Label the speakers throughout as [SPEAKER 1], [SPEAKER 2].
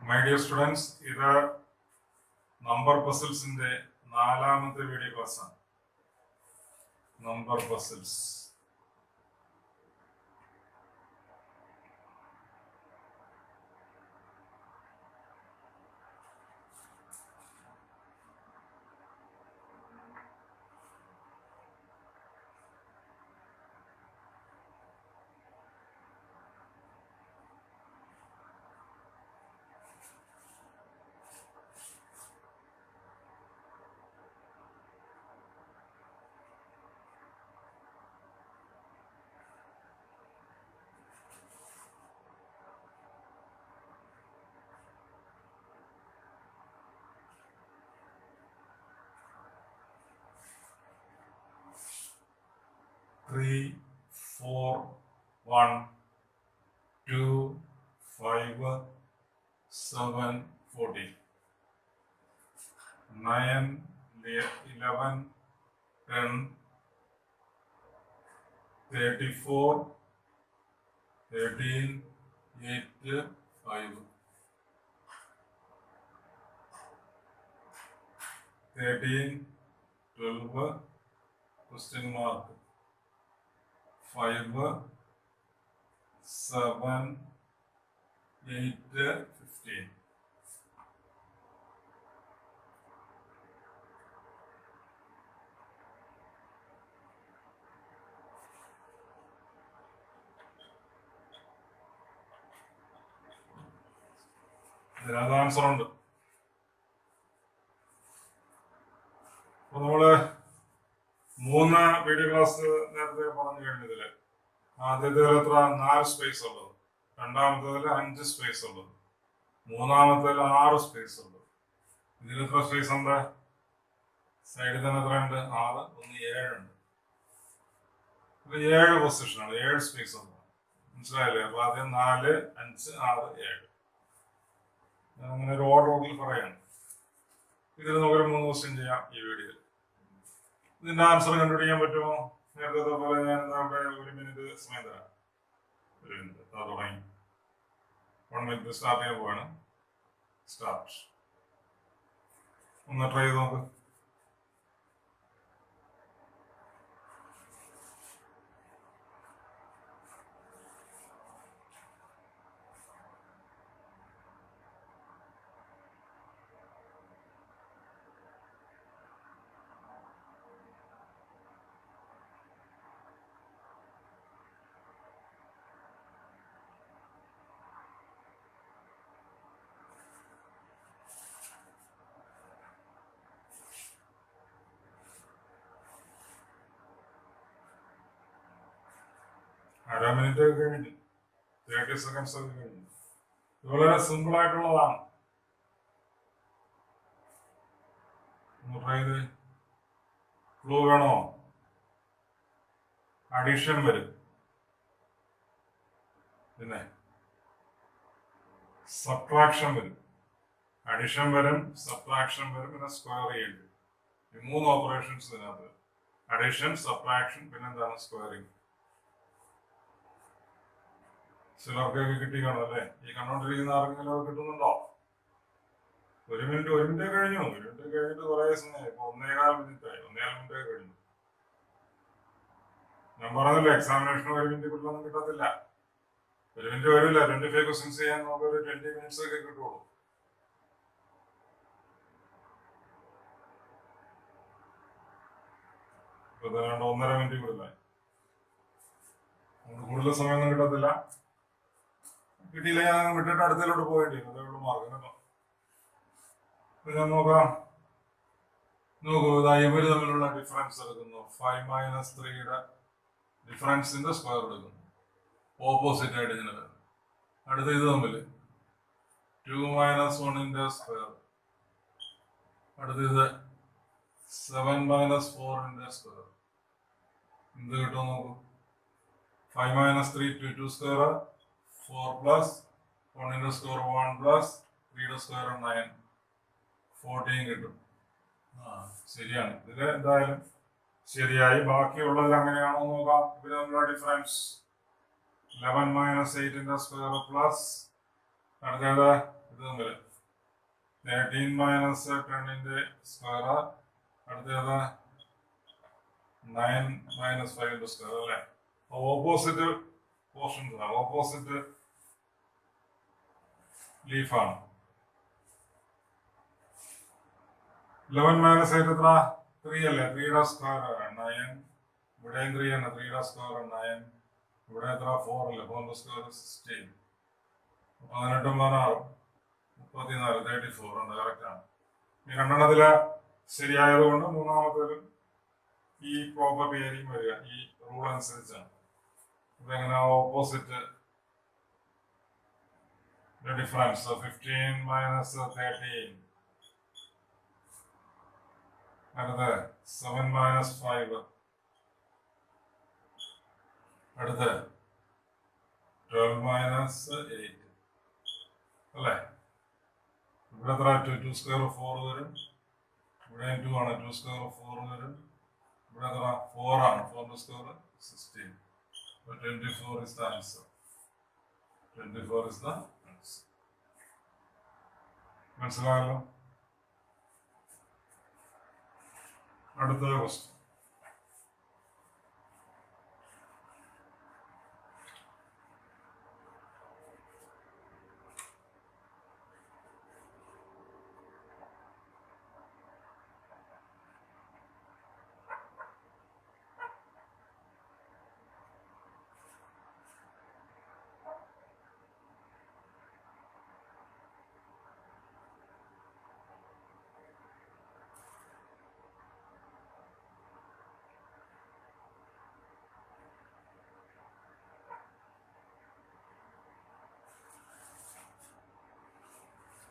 [SPEAKER 1] My dear students, this is number puzzles in the 4th video class. Number puzzles. Three, 4, 1, 2, 5, 7, 14, 9, 11, 10, 34, 13, 8, 5, 13, 12, question mark, 5, 7, 8, 15. ഇതിനകത്ത് answer ഉണ്ട്. അപ്പൊ നമ്മള് 3 video class നേരത്തെ പറഞ്ഞു കഴിഞ്ഞതില് ആദ്യത്തേതിൽ എത്ര 4 സ്പേസ് ഉള്ളത്, രണ്ടാമത്തേതിൽ 5 സ്പേസ് ഉള്ളത്, മൂന്നാമത്തേതിൽ 6 സ്പേസ് ഉള്ളത്. ഇതിൽ എത്ര സ്പേസ് ഉണ്ട്? സൈഡിൽ തന്നെ എത്ര ഉണ്ട്? 6, 1, 7 ഉണ്ട്. അപ്പൊ 7 പൊസിഷനാണ്, 7 സ്പേസ് ഉണ്ട്. മനസ്സിലായില്ലേ? അപ്പൊ ആദ്യം 4, 5, 6, 7. അങ്ങനെ ഒരു ഓർഡറിൽ പറയാണ്. ഇതിൽ നമുക്കൊരു 3 ക്വസ്റ്റ്യൻ ചെയ്യാം ഈ വീഡിയോയിൽ. ഇതിന്റെ ആൻസർ കണ്ടുപിടിക്കാൻ പറ്റുമോ? നേരത്തെ പോലെ ഞാൻ അവിടെ 1 മിനിറ്റ് സമയം തരാം. 1 മിനിറ്റ് തുടങ്ങി. 1 മിനിറ്റ് സ്റ്റാർട്ട് ചെയ്യാൻ പോവാണ്. സ്റ്റാർട്ട്. ഒന്ന് ട്രൈ ചെയ്ത് നോക്ക്. അര മിനിറ്റ് ഒക്കെ കഴിഞ്ഞു, 30 സെക്കൻഡ്സ് ഒക്കെ കഴിഞ്ഞു. ഇത് വളരെ സിമ്പിൾ ആയിട്ടുള്ളതാണ്. ക്ലൂ വേണോ? അഡീഷൻ വരും, പിന്നെ സബ്ട്രാക്ഷൻ വരും. അഡീഷൻ വരും, സബ്ട്രാക്ഷൻ വരും, പിന്നെ സ്ക്വയർ ചെയ്യും. ഈ 3 ഓപ്പറേഷൻസ് ഇതിനകത്ത്. അഡീഷൻ, സബ്ട്രാക്ഷൻ, പിന്നെന്താണ് സ്ക്വയറിങ്. ചിലർക്കൊക്കെ കിട്ടി കാണും അല്ലേ? ഈ കണ്ടോണ്ടിരിക്കുന്ന ആർക്കെങ്കിലും അത് കിട്ടുന്നുണ്ടോ? 1 മിനിറ്റ് കഴിഞ്ഞു. 1 മിനിറ്റ് കഴിഞ്ഞിട്ട് കുറെ സമയമായി. ഇപ്പൊ 1.25 മിനിറ്റായി. 1.25 മിനിറ്റ് കഴിഞ്ഞു. ഞാൻ പറഞ്ഞല്ലോ, എക്സാമിനേഷൻ 1 മിനിറ്റ് കിട്ടുമൊന്നും കിട്ടത്തില്ല. 1 മിനിറ്റ് വരില്ല. 25 ക്വസ്റ്റ്യൻസ് ചെയ്യാൻ നമുക്കൊരു 20 മിനിറ്റ്സ് ഒക്കെ കിട്ടുള്ളൂ. ഇപ്പൊ 1.5 മിനിറ്റ് കൂടുതലായി. നമുക്ക് കൂടുതൽ സമയമൊന്നും കിട്ടത്തില്ല. കിട്ടിയില്ല, ഞാൻ വിട്ടിട്ട് അടുത്തതിലോട്ട് പോയിട്ട് അതേയുള്ള മാർഗം കേട്ടോ. ഞാൻ നോക്കാം. നോക്കൂ, ഇവര് തമ്മിലുള്ള ഡിഫറൻസ് എടുക്കുന്നു. 5 - 3യുടെ ഡിഫറൻസിന്റെ സ്ക്വയർ എടുക്കുന്നു. ഓപ്പോസിറ്റ് ആയിട്ട് ഇങ്ങനെ വരുന്നു. അടുത്ത ഇത് തമ്മിൽ 2 - 1ന്റെ സ്ക്വയർ. അടുത്ത ഇത് 7 - 4ന്റെ സ്ക്വയർ. എന്ത് കിട്ടും നോക്കൂ. 5 - 3 2 സ്ക്വയർ, 4 plus 1ന്റെ സ്ക്വയർ 1 plus 3യുടെ സ്ക്വയർ 9, 14 കിട്ടും. ശരിയാണ്. ഇതിൽ എന്തായാലും ശരിയായി. ബാക്കിയുള്ളത് അങ്ങനെയാണോ നോക്കാം. ഇതിൽ നമ്മുടെ ഡിഫറൻസ് 11 - 8ന്റെ സ്ക്വയർ പ്ലസ് അടുത്തത് ഇത് തമ്മിൽ 13 മൈനസ് 10ന്റെ സ്ക്വയർ, അടുത്തത് 9 മൈനസ് 5ന്റെ സ്ക്വയർ അല്ലേ? ഓപ്പോസിറ്റ് പോർഷൻസ് ആണ്, ഓപ്പോസിറ്റ് ലീഫാണ്. 11 മൈനസ് 8 എത്ര? 3 അല്ലേ? 3യുടെ സ്ക്വയർ 9. ഇവിടെയും 3 ആണ്, 3യുടെ സ്ക്വയർ 9. ഇവിടെ എത്ര? 4 അല്ലേ? 4ന്റെ സ്ക്വയർ 16. 18 16 34 34 ഉണ്ട്, കറക്റ്റ് ആണ്. ഈ രണ്ടെണ്ണത്തില് ശരിയായത് കൊണ്ട് മൂന്നാമത്തേലും ഈ പ്രോപ്പർ ഏരിയയും വരിക ഈ റൂൾ അനുസരിച്ചാണ്. ഇതെങ്ങനെ ഓപ്പോസിറ്റ് ഡിഫറൻസ് 15 മൈനസ് 13, അടുത്ത് 7 മൈനസ് 5, അടുത്ത് 12 മൈനസ് 8 അല്ലേ? ഇവിടെ എത്ര? 2 സ്ക്വയർ 4 വരും, ഇവിടെ 2 ആണ്, 2 സ്ക്വയർ 4 വരും, ഇവിടെ എത്ര? 4 ആണ്, 4ന്റെ square 16. 24 is the answer. 24 is the answer. മനസ്സിലായല്ലോ? അടുത്ത ക്വസ്റ്റ്യൻ.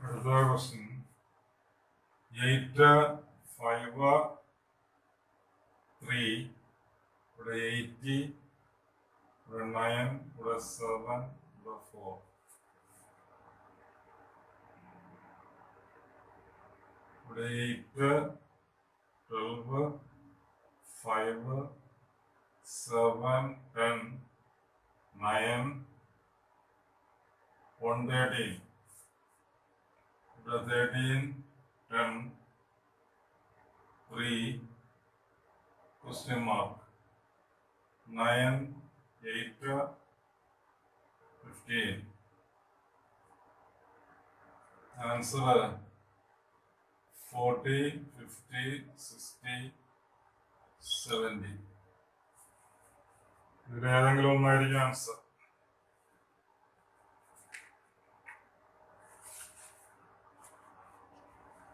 [SPEAKER 1] അടുത്ത ക്വസ്റ്റ്യൻ 8 5 3, ഇവിടെ 80, ഇവിടെ 9, ഇവിടെ 7, ഇവിടെ 4. ഇവിടെ 8 12 5 7 10 9 113. ഇവിടെ 13 10 3 question mark 9 8 15. Answer 40 50 60 70. ഇതിലേതെങ്കിലും ഒന്നായിരിക്കും ആൻസർ.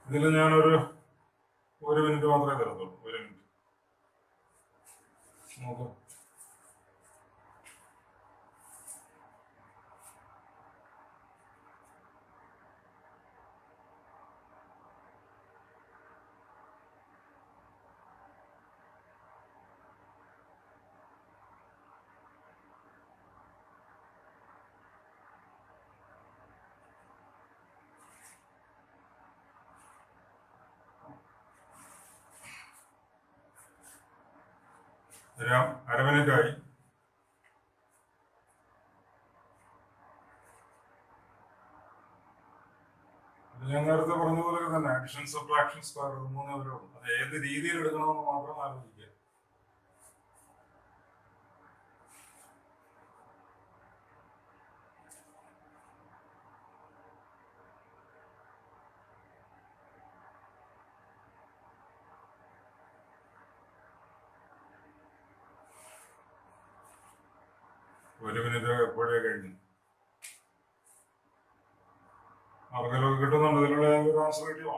[SPEAKER 1] ഇതിൽ ഞാനൊരു 1 മിനിറ്റ് മാത്രമേ തരത്തുള്ളൂ. 1 മിനിറ്റ് നോക്കൂ. അരമിനിറ്റായി. ഞാൻ നേരത്തെ പറഞ്ഞ പോലെ തന്നെ അഡിഷൻ സബ്ട്രാക്ഷൻ സ്ക്വയർ 3 വരെയുള്ളൂ. അത് ഏത് രീതിയിൽ എടുക്കണമെന്ന് മാത്രം ആലോചിക്കുക. ഒരു മിനിറ്റ് എപ്പോഴേ കഴിഞ്ഞു. ആർക്കെങ്കിലും കിട്ടുന്നുണ്ട്? ഇതിലൂടെ ഒരു ആൻസർ കിട്ടിയോ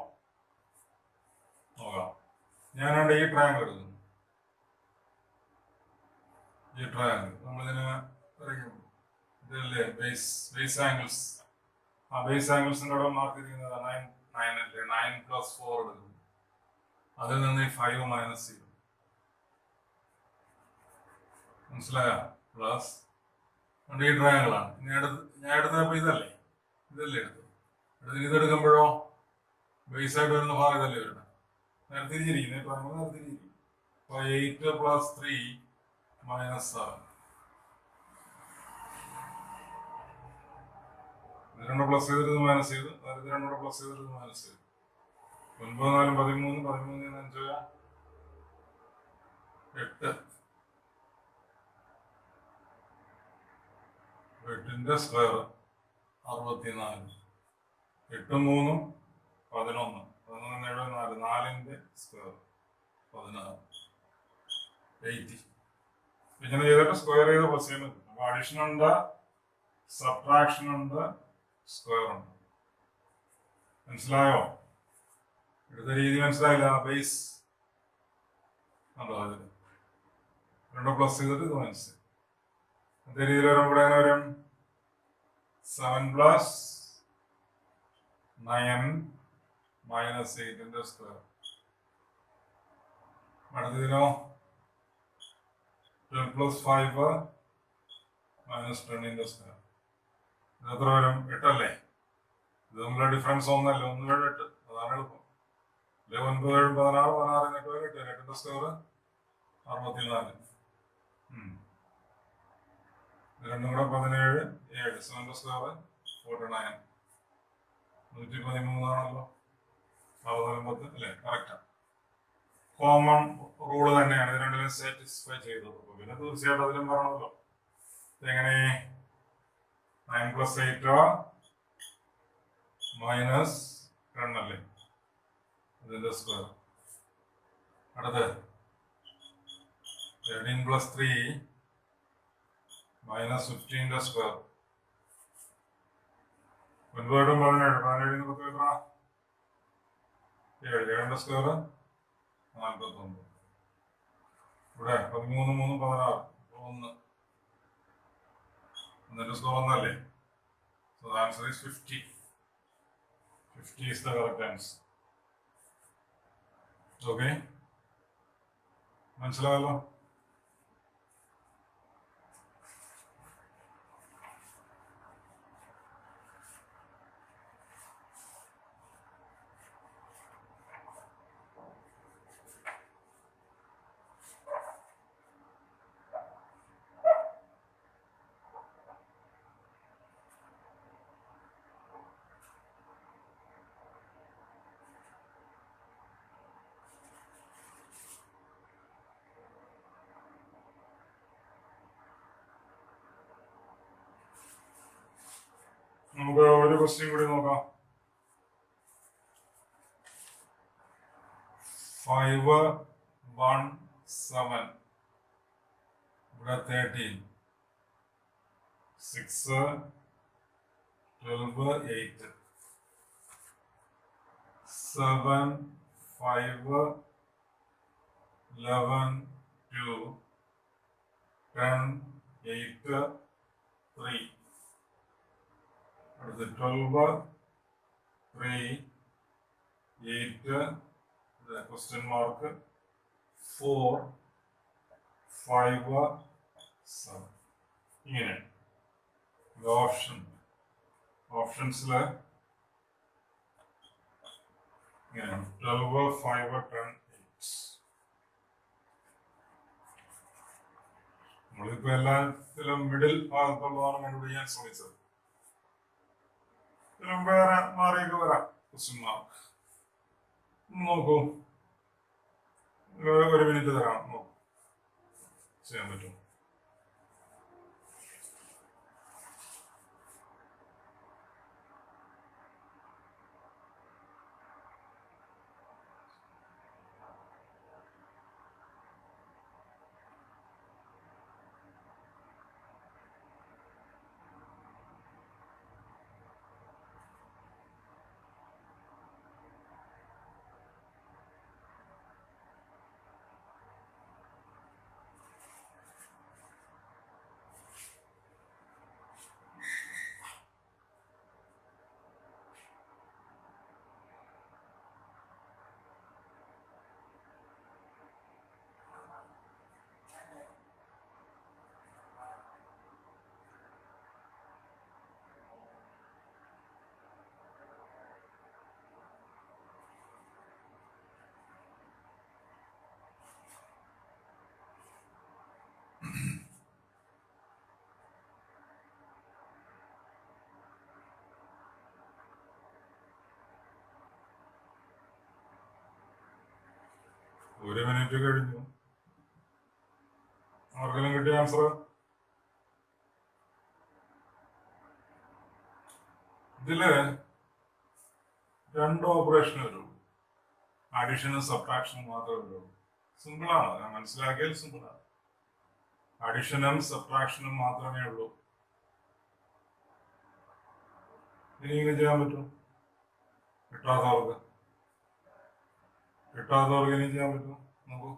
[SPEAKER 1] നോക്കാം. ഞാനാണ്ട് ഈ ട്രയാങ്കിൾ എടുക്കുന്നു. ഈ ട്രയാങ്കിൾ നമ്മളിതിനെ ഇതല്ലേ ബേസ് ആംഗിൾസ്. ആ ബേസ് ആംഗിൾസിൻ്റെ അവിടെ മാർക്ക് ചെയ്യുന്നത് 9 അല്ലേ? 9 + 4 എടുക്കുന്നു. അതിൽ നിന്ന് ഈ 5 മൈനസ് ചെയ്യും. മനസ്സിലായ? പ്ലസ് ഈ ട്രയാങ്കിളാണ്. ഞാൻ എടുത്തപ്പോൾ ഇതല്ലേ എടുത്തത്. ഇതെടുക്കുമ്പോഴോ ബേസായിട്ട് വരുന്ന ഭാഗം ഇതല്ലേ വരണം. നേരെ തിരിഞ്ഞിരിക്കും. നേരെ തിരിഞ്ഞിരിക്കും. അപ്പോൾ 8 + 3 - 7. 2 പ്ലസ് ചെയ്തിട്ട് മൈനസ് ചെയ്ത്, അതായത് 2 പ്ലസ് ചെയ്തിട്ട് മൈനസ് ചെയ്തു. 9 4 13, 13 5 8. 8ന്റെ സ്ക്വയർ 64. 8 3 11. 11 7 4. 4ന്റെ സ്ക്വയർ 16. 80. ഇങ്ങനെ ചെയ്തിട്ട് സ്ക്വയർ ചെയ്ത് പ്ലസ് ചെയ്യാൻ പറ്റും. അപ്പൊ അഡീഷൻ ഉണ്ട്, സബ്ട്രാക്ഷൻ ഉണ്ട്, സ്ക്വയർ ഉണ്ട്. മനസ്സിലായോ? ഇവിടുത്തെ രീതി മനസ്സിലായില്ല. ബേസ് ഉണ്ടോ അതിൽ 2 പ്ലസ് ചെയ്തിട്ട് ഇത് മൈനസ്. അതേ രീതിയിൽ വരും. ഇവിടെ എങ്ങനെ വരും? 7 പ്ലസ് 9 മൈനസ് 8ന്റെ സ്ക്വയർ. അടുത്തതിനോ 12 പ്ലസ് 5 മൈനസ് 10ന്റെ സ്ക്വയർ. ഇത് എത്ര വരും? 8 അല്ലേ? ഇത് നമ്മളെ ഡിഫറൻസ് 1 അല്ലേ? 1 7 8. അതാണ് എളുപ്പം. 9 7 16 16 8 8. 8ന്റെ സ്ക്വയർ 64. രണ്ടും കൂടെ 17 7. 7ന്റെ സ്ക്വയർ 49. 113 ആണല്ലോ. 69 അല്ലേ? കറക്റ്റാണ്. കോമൺ റൂള് തന്നെയാണ്. ഇത് രണ്ടിലും സാറ്റിസ്ഫൈ ചെയ്തത്. പിന്നെ തീർച്ചയായിട്ടും അതിലും പറയണമല്ലോ. എങ്ങനെ? 9 പ്ലസ് 8 മൈനസ് 10 അല്ലേ? ഇതിന്റെ സ്ക്വയർ. അടുത്ത് 13 പ്ലസ് 3 മൈനസ് 15ന്റെ സ്ക്വയർ. 9 17 17 10 എത്ര? 7. 7ന്റെ സ്ക്വയർ 49. ഇവിടെ 13 3 16. 1. എന്നിട്ട് സ്കോർ 1 അല്ലേ? So the answer is 50. 50 is the correct answer. Okay? മനസ്സിലായല്ലോ? നമുക്ക് ഒരു ക്വസ്റ്റ്യൻ കൂടി നോക്കാം. 5 1 7. ഇവിടെ 13. 6 12 8. 7 5 11 2. 10 8 3. 12 3 8 question mark 4 5 7. ഇങ്ങനെ ഓപ്ഷൻസില് ഇങ്ങനെ 12 5 10 8. നമ്മളിപ്പോ എല്ലാത്തിലും മിഡിൽ ഭാഗത്തുള്ളതാണ് കണ്ടുപിടിക്കാൻ ശ്രമിച്ചത്. വേറെ മാറിയൊക്കെ വരാം. ക്വസ്റ്റ്യൻ മാർക്ക് നോക്കൂ. ഒരു മിനിറ്റ് തരാം. നോക്കൂ, ചെയ്യാൻ പറ്റും. 1 മിനിറ്റ് കഴിഞ്ഞു. ആർക്കെങ്കിലും കിട്ടിയ ആൻസർ? ഇതില് 2 ഓപ്പറേഷൻ വരുള്ളൂ. അഡീഷനും സബ്ട്രാക്ഷനും മാത്രമേ വരുള്ളൂ. സിമ്പിളാണ്, ഞാൻ മനസ്സിലാക്കിയാൽ സിമ്പിളാണ്. അഡീഷനും സബ്ട്രാക്ഷനും മാത്രമേ ഉള്ളൂ. ഇനി ഇങ്ങനെ ചെയ്യാൻ പറ്റും. കിട്ടാത്തവർക്ക് ഇനി ചെയ്യാൻ പറ്റും. നോക്കൂ,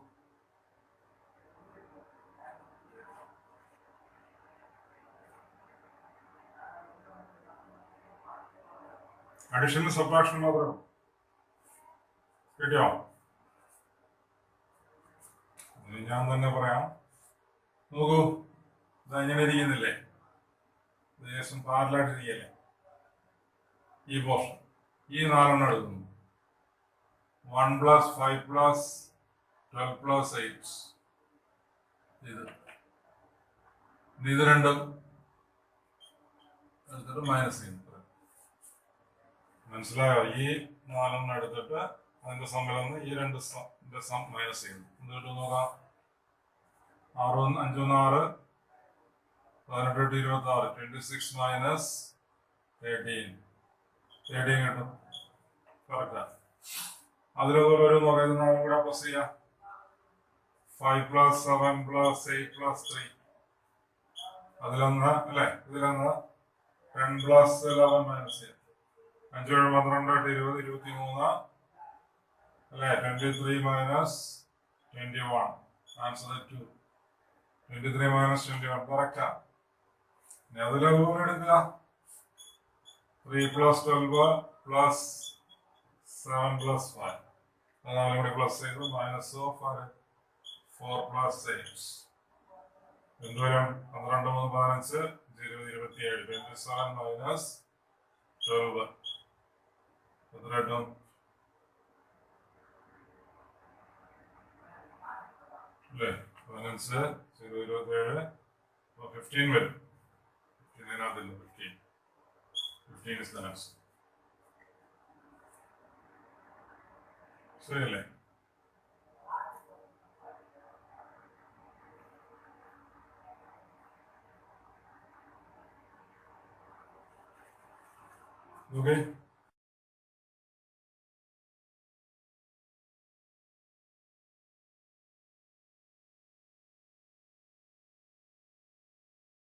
[SPEAKER 1] അഡീഷനും സബ്ട്രാക്ഷനും മാത്രമേ കിട്ടിയോ? ഇനി ഞാൻ തന്നെ പറയാം. നോക്കൂ, ഇതെങ്ങനെ ഇരിക്കുന്നില്ലേ? ഏകദേശം പാരലായിട്ടിരിക്കല്ലേ ഈ പോർഷൻ. ഈ 4 എടുക്കുന്നു. 1 + 5 + 12 + 8. ഇത് രണ്ടും എടുത്തിട്ട് മൈനസ് ചെയ്യുന്നു. മനസ്സിലായോ? ഈ 4 എടുത്തിട്ട് അതിന്റെ സമ്മിൽ നിന്ന് ഈ 2 സം മൈനസ് ചെയ്യുന്നു. എന്നിട്ട് നോക്കാം. 6 × 5 = 6, 18 × 26, 26 - 13 കിട്ടും. കറക്റ്റാ. അതിലതുപോലെ ഒരു നോക്കാം. 4 കൂടെ പ്ലസ് ചെയ്യാം. 5 + 7 + 8 + 3. അതിലൊന്ന് അല്ലെ, ഇതിലൊന്ന് 10 + 11 മൈനസ് ചെയ്യാം. 5 × 12 = 20, 23 അല്ലെ. 23 - 21. ആൻസർ 2. 23 - 21 കറക്റ്റാ. ഇനി അതിലതുപോലെ എടുക്കുക. 3 + 12 + 7 + 5. 4 കൂടി പ്ലസ് ചെയ്തു. -4 + 8. എന്തുവരും? 12 - 3 = 15, 27. 27 - 12 എത്ര കിട്ടും? അല്ലേ? 15, 27, 15 വരും. 15 is the answer. ശരിയല്ലേ? Okay.